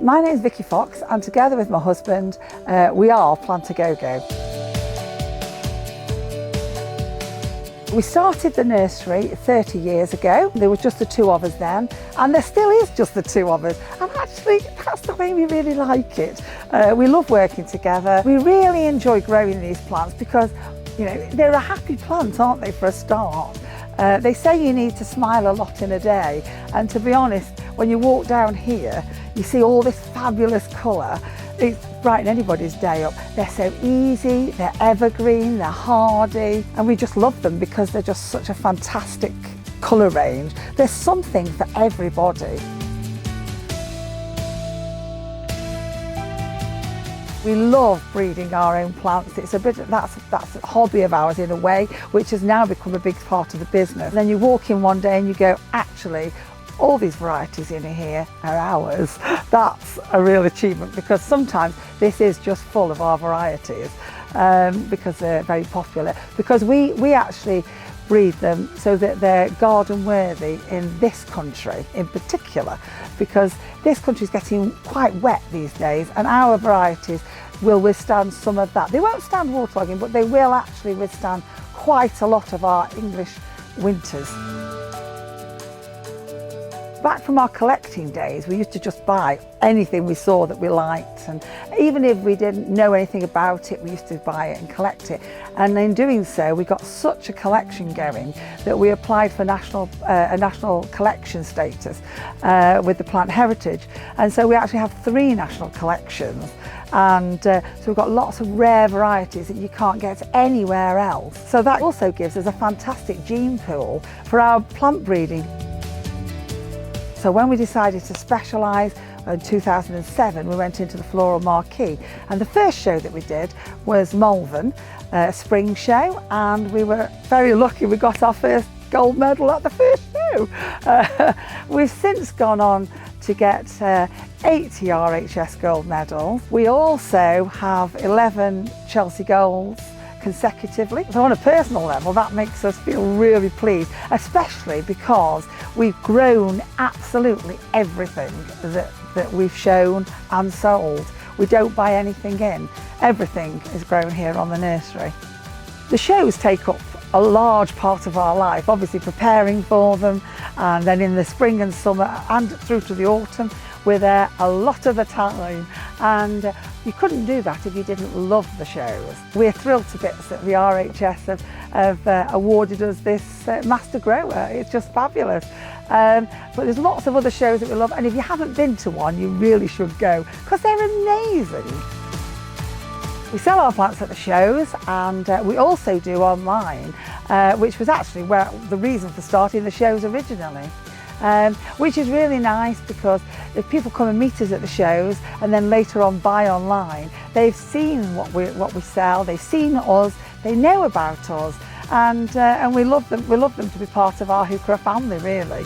My name is Vicky Fox, and together with my husband, we are Plantagogo. We started the nursery 30 years ago. There were just the two of us then, and there still is just the two of us. And actually, that's the way we really like it. We love working together. We really enjoy growing these plants because, you know, they're a happy plant, aren't they, for a start? They say you need to smile a lot in a day, and to be honest, when you walk down here, you see all this fabulous colour. It's brighten anybody's day up. They're so easy, they're evergreen, they're hardy, and we just love them because they're just such a fantastic colour range. There's something for everybody. We love breeding our own plants. It's a bit that's a hobby of ours in a way, which has now become a big part of the business. And then you walk in one day and you go, actually, all these varieties in here are ours. That's a real achievement, because sometimes this is just full of our varieties because they're very popular. Because we actually breed them so that they're garden worthy in this country in particular, because this country is getting quite wet these days, and our varieties will withstand some of that. They won't stand waterlogging, but they will actually withstand quite a lot of our English winters. Back from our collecting days, we used to just buy anything we saw that we liked, and even if we didn't know anything about it, we used to buy it and collect it. And in doing so, we got such a collection going that we applied for a national collection status with the Plant Heritage. And so we actually have 3 national collections, and so we've got lots of rare varieties that you can't get anywhere else. So that also gives us a fantastic gene pool for our plant breeding. So when we decided to specialise in 2007, we went into the Floral Marquee, and the first show that we did was Malvern, a spring show, and we were very lucky. We got our first gold medal at the first show. We've since gone on to get 80 RHS gold medals. We also have 11 Chelsea golds consecutively. So on a personal level, that makes us feel really pleased, especially because we've grown absolutely everything that we've shown and sold. We don't buy anything in. Everything is grown here on the nursery. The shows take up a large part of our life, obviously preparing for them, and then in the spring and summer and through to the autumn, we're there a lot of the time, and you couldn't do that if you didn't love the shows. We're thrilled to bits that the RHS have awarded us this Master Grower. It's just fabulous. But there's lots of other shows that we love, and if you haven't been to one, you really should go, because they're amazing. We sell our plants at the shows, and we also do online, which was actually where the reason for starting the shows originally. Which is really nice, because if people come and meet us at the shows and then later on buy online, they've seen what we sell, they've seen us, they know about us, and we love them. We love them to be part of our Heuchera family, really.